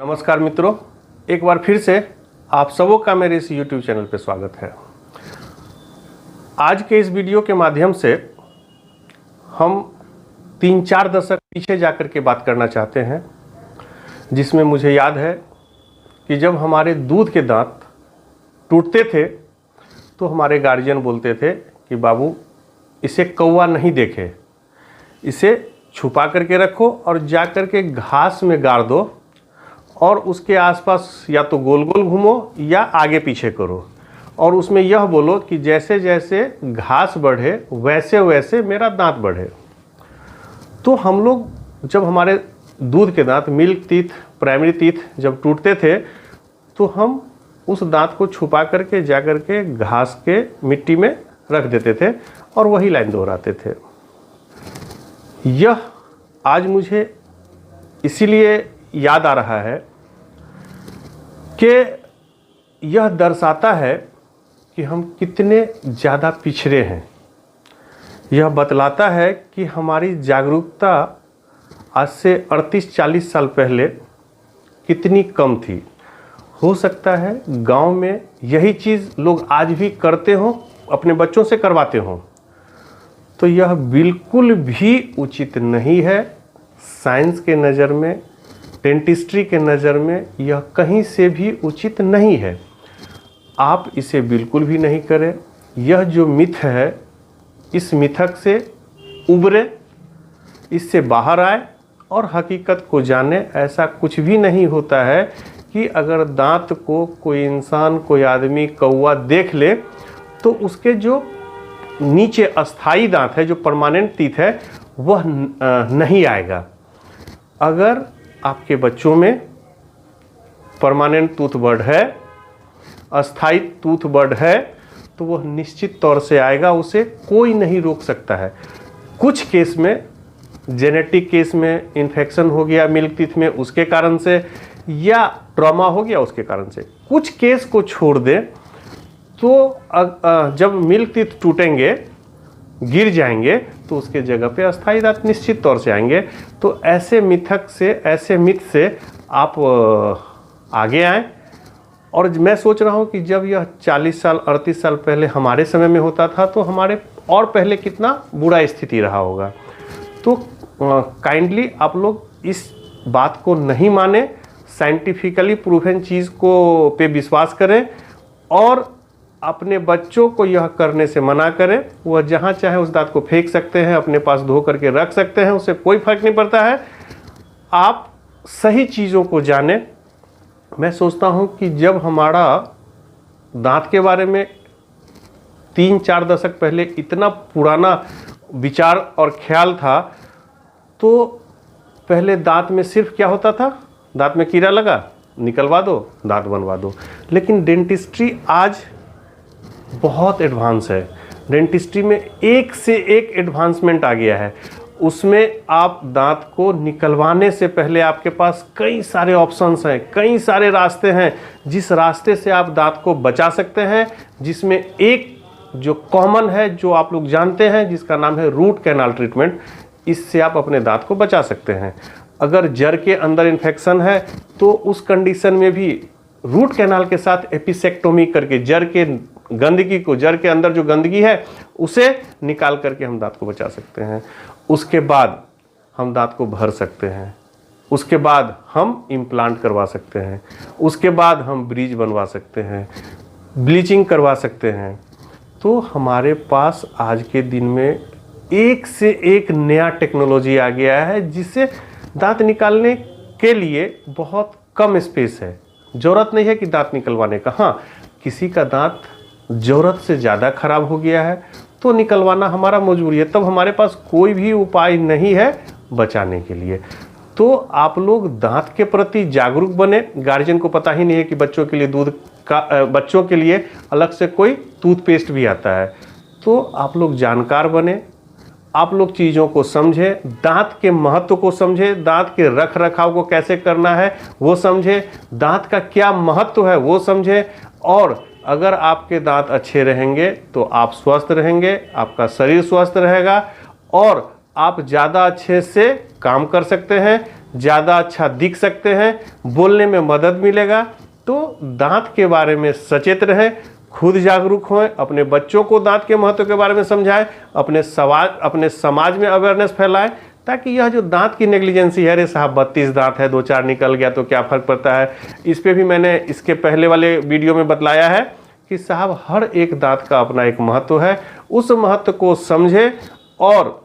नमस्कार मित्रों, एक बार फिर से आप सबों का मेरे इस YouTube चैनल पर स्वागत है। आज के इस वीडियो के माध्यम से हम 3-4 दशक पीछे जाकर के बात करना चाहते हैं, जिसमें मुझे याद है कि जब हमारे दूध के दांत टूटते थे तो हमारे गार्जियन बोलते थे कि बाबू इसे कौवा नहीं देखे, इसे छुपा करके रखो और जा कर के घास में गाड़ दो और उसके आसपास या तो गोल गोल घूमो या आगे पीछे करो और उसमें यह बोलो कि जैसे जैसे घास बढ़े वैसे वैसे मेरा दांत बढ़े। तो हम लोग जब हमारे दूध के दांत मिल्क टीथ, प्राइमरी टीथ जब टूटते थे तो हम उस दांत को छुपा करके जा कर के घास के मिट्टी में रख देते थे और वही लाइन दोहराते थे। यह आज मुझे इसीलिए याद आ रहा है कि यह दर्शाता है कि हम कितने ज़्यादा पिछड़े हैं। यह बतलाता है कि हमारी जागरूकता आज से 38-40 साल पहले कितनी कम थी। हो सकता है गांव में यही चीज़ लोग आज भी करते हों, अपने बच्चों से करवाते हों। तो यह बिल्कुल भी उचित नहीं है। साइंस के नज़र में, डेंटिस्ट्री के नज़र में यह कहीं से भी उचित नहीं है। आप इसे बिल्कुल भी नहीं करें। यह जो मिथ है, इस मिथक से उबरे, इससे बाहर आए और हकीकत को जाने। ऐसा कुछ भी नहीं होता है कि अगर दांत को कोई इंसान, कोई आदमी, कौवा देख ले तो उसके जो नीचे अस्थाई दांत है, जो परमानेंट टीथ है, वह नहीं आएगा। अगर आपके बच्चों में परमानेंट टूथबर्ड है, अस्थाई टूथबर्ड है, तो वह निश्चित तौर से आएगा, उसे कोई नहीं रोक सकता है। कुछ केस में, जेनेटिक केस में इन्फेक्शन हो गया मिल्क टीथ में, उसके कारण से, या ट्रॉमा हो गया उसके कारण से। कुछ केस को छोड़ दें तो जब मिल्क टीथ टूटेंगे, गिर जाएंगे, तो उसके जगह पे अस्थाई दांत निश्चित तौर से आएंगे। तो ऐसे मिथक से, ऐसे मिथ से आप आगे आएँ। और मैं सोच रहा हूँ कि जब यह 40 साल, 38 साल पहले हमारे समय में होता था तो हमारे और पहले कितना बुरा स्थिति रहा होगा। तो काइंडली आप लोग इस बात को नहीं माने, साइंटिफिकली प्रूवन चीज़ को पे विश्वास करें और अपने बच्चों को यह करने से मना करें। वह जहाँ चाहे उस दांत को फेंक सकते हैं, अपने पास धो करके रख सकते हैं, उससे कोई फर्क नहीं पड़ता है। आप सही चीज़ों को जानें। मैं सोचता हूँ कि जब हमारा दांत के बारे में 3-4 दशक पहले इतना पुराना विचार और ख्याल था, तो पहले दांत में सिर्फ क्या होता था, दांत में कीड़ा लगा, निकलवा दो, दांत बनवा दो। लेकिन डेंटिस्ट्री आज बहुत एडवांस है। डेंटिस्ट्री में एक से एक एडवांसमेंट आ गया है। उसमें आप दांत को निकलवाने से पहले आपके पास कई सारे ऑप्शंस हैं, कई सारे रास्ते हैं, जिस रास्ते से आप दांत को बचा सकते हैं। जिसमें एक जो कॉमन है, जो आप लोग जानते हैं, जिसका नाम है रूट कैनाल ट्रीटमेंट। इससे आप अपने दांत को बचा सकते हैं। अगर जड़ के अंदर इन्फेक्शन है तो उस कंडीशन में भी रूट कैनाल के साथ एपिसेक्टोमी करके जड़ के गंदगी को, जड़ के अंदर जो गंदगी है उसे निकाल करके हम दांत को बचा सकते हैं। उसके बाद हम दांत को भर सकते हैं। उसके बाद हम इम्प्लांट करवा सकते हैं। उसके बाद हम ब्रिज बनवा सकते हैं, ब्लीचिंग करवा सकते हैं। तो हमारे पास आज के दिन में एक से एक नया टेक्नोलॉजी आ गया है, जिससे दांत निकालने के लिए बहुत कम स्पेस है। ज़रूरत नहीं है कि दांत निकलवाने का। हाँ, किसी का दांत ज़रूरत से ज़्यादा खराब हो गया है तो निकलवाना हमारा मजबूरी है, तब हमारे पास कोई भी उपाय नहीं है बचाने के लिए। तो आप लोग दांत के प्रति जागरूक बने। गार्जियन को पता ही नहीं है कि बच्चों के लिए दूध का, बच्चों के लिए अलग से कोई टूथपेस्ट भी आता है। तो आप लोग जानकार बने, आप लोग चीज़ों को समझें, दांत के महत्व को समझें, दांत के रख रखाव को कैसे करना है वो समझें, दांत का क्या महत्व है वो समझें। और अगर आपके दांत अच्छे रहेंगे तो आप स्वस्थ रहेंगे, आपका शरीर स्वस्थ रहेगा और आप ज़्यादा अच्छे से काम कर सकते हैं, ज़्यादा अच्छा दिख सकते हैं, बोलने में मदद मिलेगा। तो दांत के बारे में सचेत रहें, खुद जागरूक हों, अपने बच्चों को दांत के महत्व के बारे में समझाएं, अपने समाज में अवेयरनेस फैलाएं, ताकि यह जो दांत की नेग्लिजेंसी है, अरे साहब 32 दांत है, 2-4 निकल गया तो क्या फ़र्क पड़ता है, इस पे भी मैंने इसके पहले वाले वीडियो में बतलाया है कि साहब हर एक दांत का अपना एक महत्व है। उस महत्व को समझें और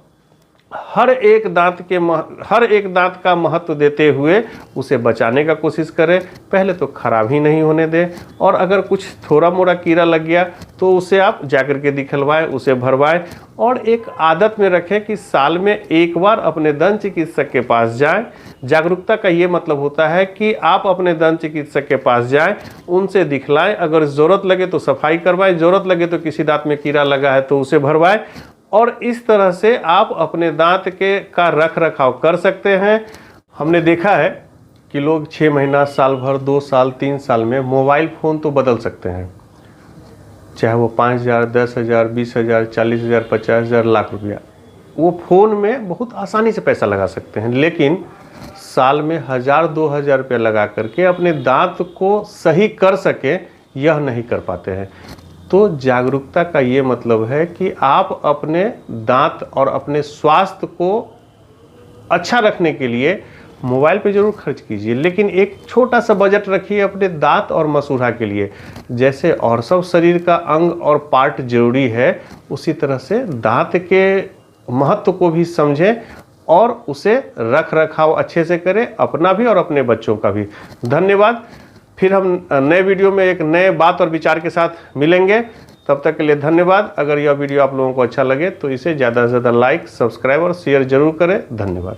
हर एक दांत का महत्व देते हुए उसे बचाने का कोशिश करें। पहले तो खराब ही नहीं होने दें, और अगर कुछ थोड़ा मोड़ा कीड़ा लग गया तो उसे आप जाकर के दिखलवाएं, उसे भरवाएं, और एक आदत में रखें कि साल में एक बार अपने दंत चिकित्सक के पास जाएं। जागरूकता का ये मतलब होता है कि आप अपने दंत चिकित्सक के पास जाएं, उनसे दिखलाएं, अगर ज़रूरत लगे तो सफाई करवाएं, ज़रूरत लगे तो किसी दांत में कीड़ा लगा है तो उसे भरवाएं, और इस तरह से आप अपने दांत का रख रखाव कर सकते हैं। हमने देखा है कि लोग 6 महीना, साल भर, 2 साल, 3 साल में मोबाइल फ़ोन तो बदल सकते हैं, चाहे वो 5,000, 10,000, 20,000, 40,000, 50,000, लाख रुपया, वो फ़ोन में बहुत आसानी से पैसा लगा सकते हैं। लेकिन साल में 1,000-2,000 रुपया लगा करके अपने दांत को सही कर सके, यह नहीं कर पाते हैं। तो जागरूकता का ये मतलब है कि आप अपने दांत और अपने स्वास्थ्य को अच्छा रखने के लिए मोबाइल पे ज़रूर खर्च कीजिए, लेकिन एक छोटा सा बजट रखिए अपने दांत और मसूड़ा के लिए। जैसे और सब शरीर का अंग और पार्ट जरूरी है, उसी तरह से दांत के महत्व को भी समझें और उसे रख रखाव अच्छे से करें, अपना भी और अपने बच्चों का भी। धन्यवाद। फिर हम नए वीडियो में एक नए बात और विचार के साथ मिलेंगे। तब तक के लिए धन्यवाद। अगर यह वीडियो आप लोगों को अच्छा लगे तो इसे ज़्यादा से ज़्यादा लाइक, सब्सक्राइब और शेयर जरूर करें। धन्यवाद।